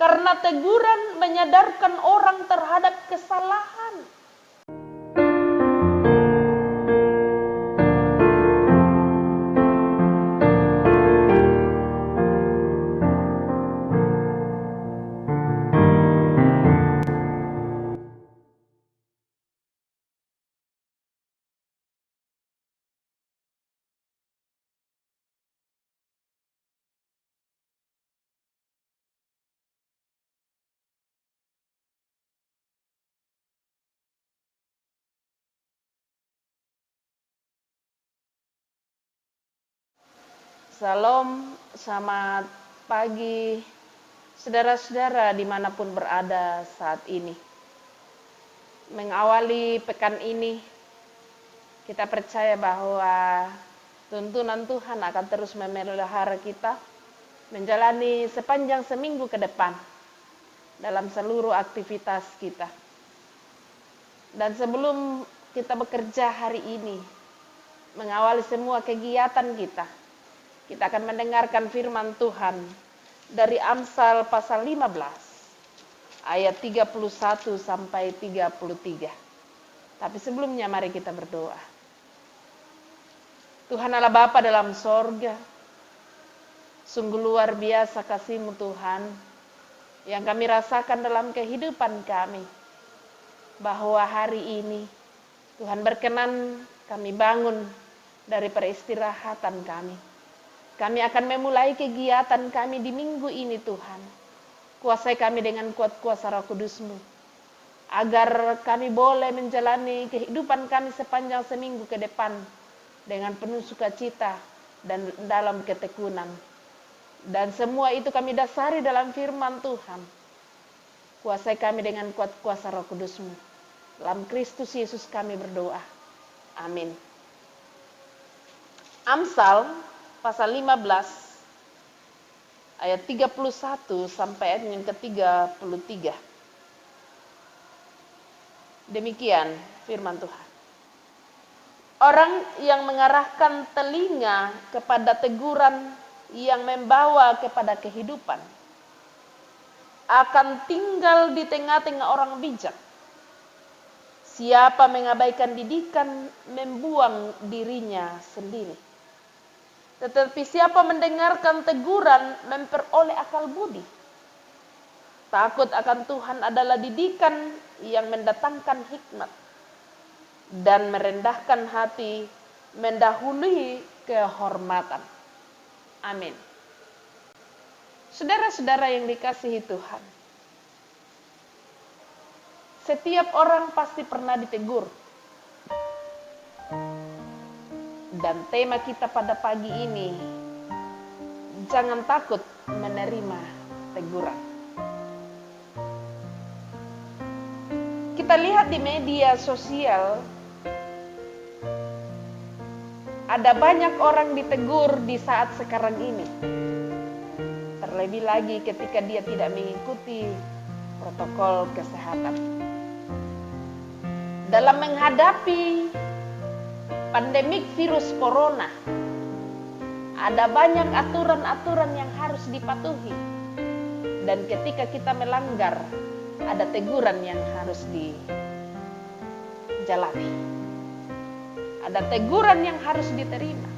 Karena teguran menyadarkan orang terhadap kesalahan. Salam, selamat pagi saudara-saudara dimanapun berada saat ini. Mengawali pekan ini, kita percaya bahwa tuntunan Tuhan akan terus memelihara kita menjalani sepanjang seminggu ke depan dalam seluruh aktivitas kita. Dan sebelum kita bekerja hari ini, mengawali semua kegiatan kita akan mendengarkan firman Tuhan dari Amsal pasal 15 ayat 31 sampai 33. Tapi sebelumnya mari kita berdoa. Tuhan Allah Bapa dalam sorga, sungguh luar biasa kasih-Mu Tuhan yang kami rasakan dalam kehidupan kami. Bahwa hari ini Tuhan berkenan kami bangun dari peristirahatan kami. Kami akan memulai kegiatan kami di minggu ini Tuhan. Kuasai kami dengan kuat kuasa Roh Kudus-Mu. Agar kami boleh menjalani kehidupan kami sepanjang seminggu ke depan. Dengan penuh sukacita dan dalam ketekunan. Dan semua itu kami dasari dalam firman Tuhan. Kuasai kami dengan kuat kuasa Roh Kudus-Mu. Dalam Kristus Yesus kami berdoa. Amin. Amsal pasal 15 ayat 31 sampai ayat yang ke-33. Demikian firman Tuhan. Orang yang mengarahkan telinga kepada teguran yang membawa kepada kehidupan akan tinggal di tengah-tengah orang bijak. Siapa mengabaikan didikan membuang dirinya sendiri. Tetapi siapa mendengarkan teguran memperoleh akal budi. Takut akan Tuhan adalah didikan yang mendatangkan hikmat. Dan merendahkan hati mendahului kehormatan. Amin. Saudara-saudara yang dikasihi Tuhan. Setiap orang pasti pernah ditegur. Dan tema kita pada pagi ini, jangan takut menerima teguran. Kita lihat di media sosial, ada banyak orang ditegur di saat sekarang ini. Terlebih lagi ketika dia tidak mengikuti protokol kesehatan. Dalam menghadapi pandemik virus corona, ada banyak aturan-aturan yang harus dipatuhi. Dan ketika kita melanggar, ada teguran yang harus dijalani. Ada teguran yang harus diterima.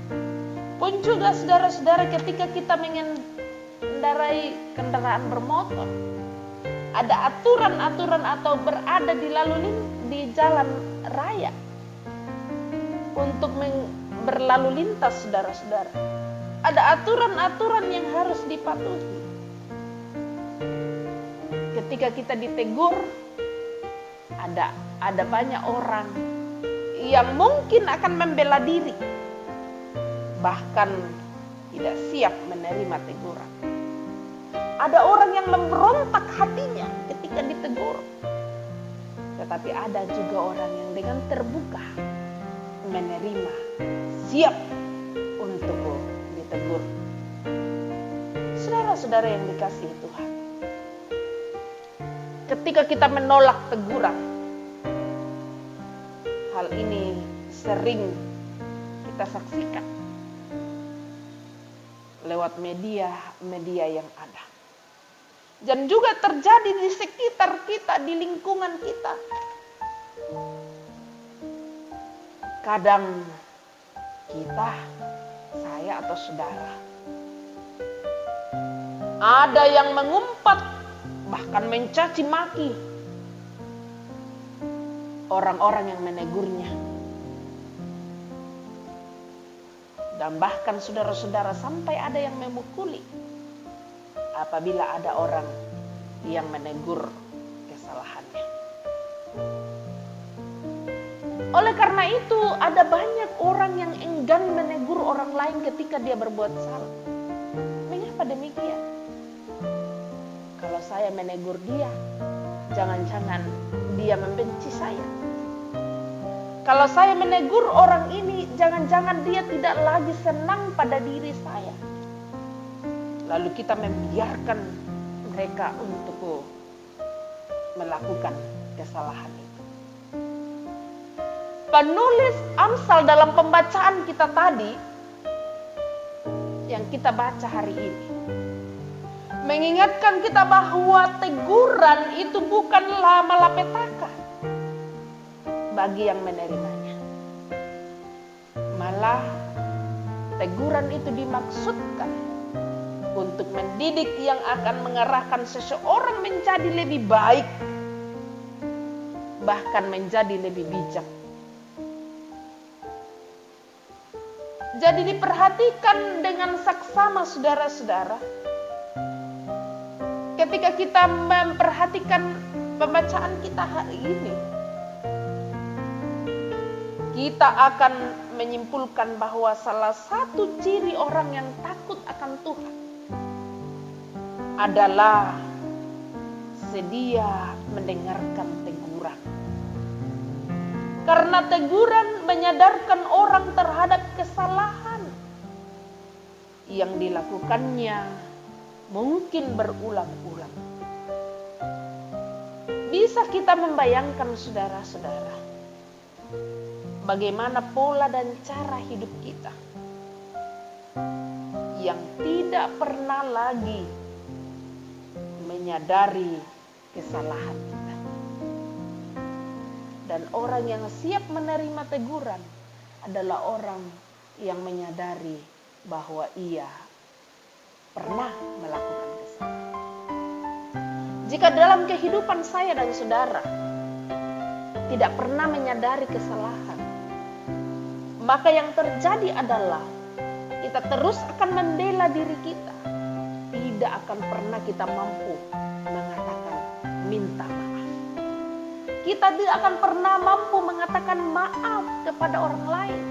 Pun juga saudara-saudara ketika kita mengendarai kendaraan bermotor, ada aturan-aturan atau berada di jalan raya untuk berlalu lintas saudara-saudara. Ada aturan-aturan yang harus dipatuhi. Ketika kita ditegur, ada banyak orang yang mungkin akan membela diri. Bahkan tidak siap menerima teguran. Ada orang yang memberontak hatinya ketika ditegur. Tetapi ada juga orang yang dengan terbuka menerima, siap untuk ditegur. Saudara-saudara yang dikasihi Tuhan, ketika kita menolak teguran, hal ini sering kita saksikan lewat media yang ada. dan juga terjadi di sekitar kita, di lingkungan kita. Kadang kita, saya atau saudara, ada yang mengumpat, bahkan mencaci maki orang-orang yang menegurnya. Dan bahkan saudara-saudara sampai ada yang memukuli apabila ada orang yang menegur kesalahannya. Oleh karena itu ada banyak orang yang enggan menegur orang lain ketika dia berbuat salah. Mengapa demikian? Kalau saya menegur dia, jangan-jangan dia membenci saya. Kalau saya menegur orang ini, jangan-jangan dia tidak lagi senang pada diri saya. Lalu kita membiarkan mereka untuk melakukan kesalahan itu. Penulis Amsal dalam pembacaan kita tadi, yang kita baca hari ini, mengingatkan kita bahwa teguran itu bukanlah malapetaka bagi yang menerimanya. Malah teguran itu dimaksudkan untuk mendidik yang akan mengarahkan seseorang menjadi lebih baik, bahkan menjadi lebih bijak. Jadi diperhatikan dengan saksama saudara-saudara. Ketika kita memperhatikan pembacaan kita hari ini, kita akan menyimpulkan bahwa salah satu ciri orang yang takut akan Tuhan adalah sedia mendengarkan teguran. Karena teguran menyadarkan orang terhadap kesalahan yang dilakukannya mungkin berulang-ulang. Bisa kita membayangkan saudara-saudara, bagaimana pola dan cara hidup kita yang tidak pernah lagi menyadari kesalahan kita. Dan orang yang siap menerima teguran adalah orang yang menyadari bahwa ia pernah melakukan kesalahan. Jika dalam kehidupan saya dan saudara tidak pernah menyadari kesalahan, maka yang terjadi adalah kita terus akan membela diri kita. Tidak akan pernah kita mampu mengatakan minta maaf. Kita tidak akan pernah mampu mengatakan maaf kepada orang lain.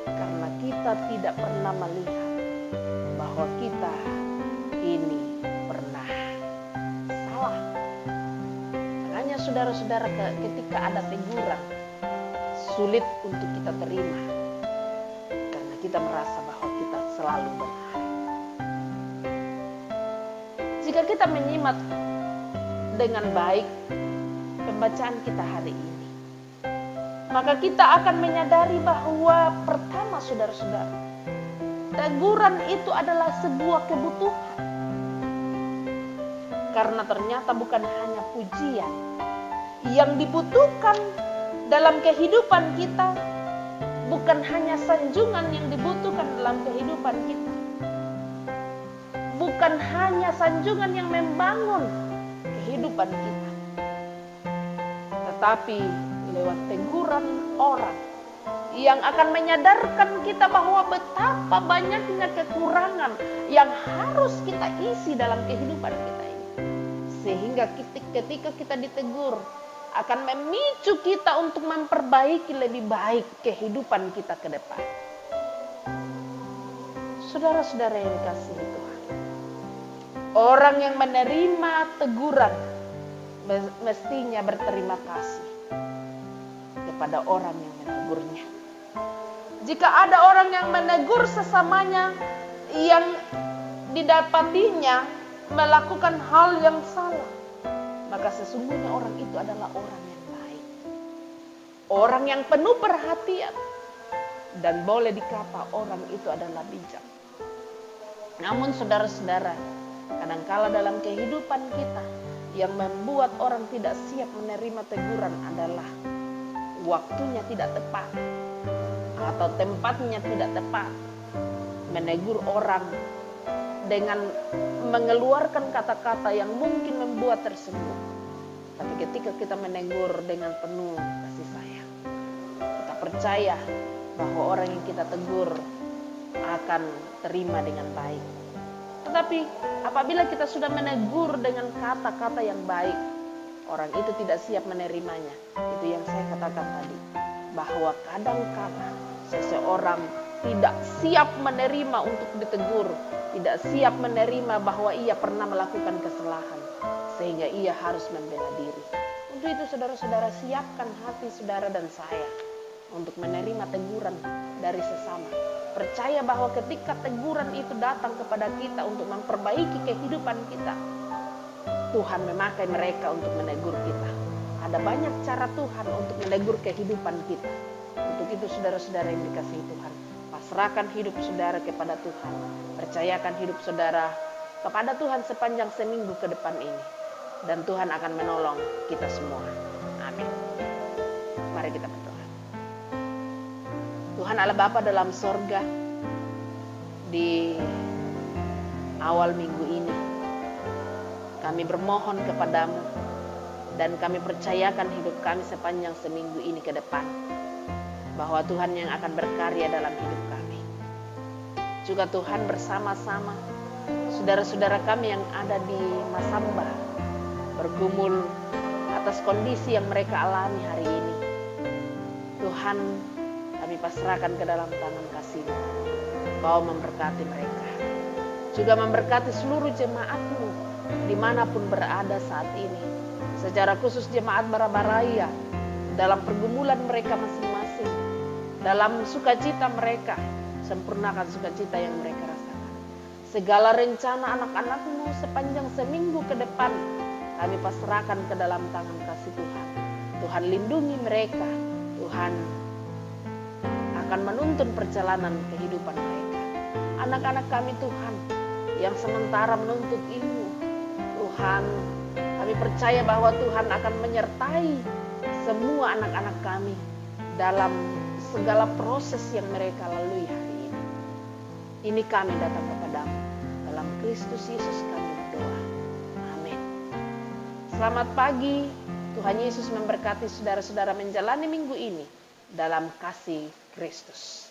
Karena kita tidak pernah melihat bahwa kita ini pernah salah. Makanya saudara-saudara, ketika ada teguran, sulit untuk kita terima. Karena kita merasa bahwa kita selalu benar. Jika kita menyimak dengan baik pembacaan kita hari ini, maka kita akan menyadari bahwa pertama saudara-saudara, teguran itu adalah sebuah kebutuhan. Karena ternyata bukan hanya pujian yang dibutuhkan dalam kehidupan kita, bukan hanya sanjungan yang dibutuhkan dalam kehidupan kita, bukan hanya sanjungan yang membangun kehidupan kita, tetapi lewat teguran orang yang akan menyadarkan kita bahwa betapa banyaknya kekurangan yang harus kita isi dalam kehidupan kita ini. Sehingga ketika kita ditegur, akan memicu kita untuk memperbaiki lebih baik kehidupan kita ke depan. Saudara-saudara yang dikasihi Tuhan, orang yang menerima teguran mestinya berterima kasih kepada orang yang menegurnya. Jika ada orang yang menegur sesamanya yang didapatinya melakukan hal yang salah, maka sesungguhnya orang itu adalah orang yang baik, orang yang penuh perhatian, dan boleh dikata orang itu adalah bijak. Namun saudara-saudara, Kadangkala dalam kehidupan kita yang membuat orang tidak siap menerima teguran adalah waktunya tidak tepat atau tempatnya tidak tepat. Menegur orang dengan mengeluarkan kata-kata yang mungkin membuat tersinggung. Tapi ketika kita menegur dengan penuh kasih sayang, kita percaya bahwa orang yang kita tegur akan terima dengan baik. Tetapi apabila kita sudah menegur dengan kata-kata yang baik, orang itu tidak siap menerimanya. Itu yang saya katakan tadi, bahwa kadang-kala seseorang tidak siap menerima untuk ditegur, tidak siap menerima bahwa ia pernah melakukan kesalahan, sehingga ia harus membela diri. Untuk itu saudara-saudara, siapkan hati saudara dan saya untuk menerima teguran dari sesama. Percaya bahwa ketika teguran itu datang kepada kita untuk memperbaiki kehidupan kita, Tuhan memakai mereka untuk menegur kita. Ada banyak cara Tuhan untuk menegur kehidupan kita. Untuk itu saudara-saudara yang dikasihi Tuhan, pasrahkan hidup saudara kepada Tuhan. Percayakan hidup saudara kepada Tuhan sepanjang seminggu ke depan ini. Dan Tuhan akan menolong kita semua. Amin. Mari kita berdoa. Tuhan Allah Bapa dalam sorga, di awal minggu ini kami bermohon kepadamu dan kami percayakan hidup kami sepanjang seminggu ini ke depan, bahwa Tuhan yang akan berkarya dalam hidup kami. Juga Tuhan bersama-sama saudara-saudara kami yang ada di Masamba, bergumul atas kondisi yang mereka alami hari ini. Tuhan, kami pasrahkan ke dalam tangan kasih-Mu. Kau memberkati mereka. Juga memberkati seluruh jemaat-Mu dimanapun berada saat ini. Secara khusus jemaat Barabaraya dalam pergumulan mereka masing-masing. Dalam sukacita mereka, sempurnakan sukacita yang mereka rasakan. Segala rencana anak-anak-Mu sepanjang seminggu ke depan, kami pasrahkan ke dalam tangan kasih Tuhan. Tuhan lindungi mereka. Tuhan akan menuntun perjalanan kehidupan mereka. Anak-anak kami Tuhan, yang sementara menuntut ilmu, Tuhan, kami percaya bahwa Tuhan akan menyertai semua anak-anak kami dalam segala proses yang mereka lalui hari ini. Ini kami datang kepadamu. Dalam Kristus Yesus kami berdoa. Amin. Selamat pagi. Tuhan Yesus memberkati saudara-saudara menjalani minggu ini dalam kasih Kristus.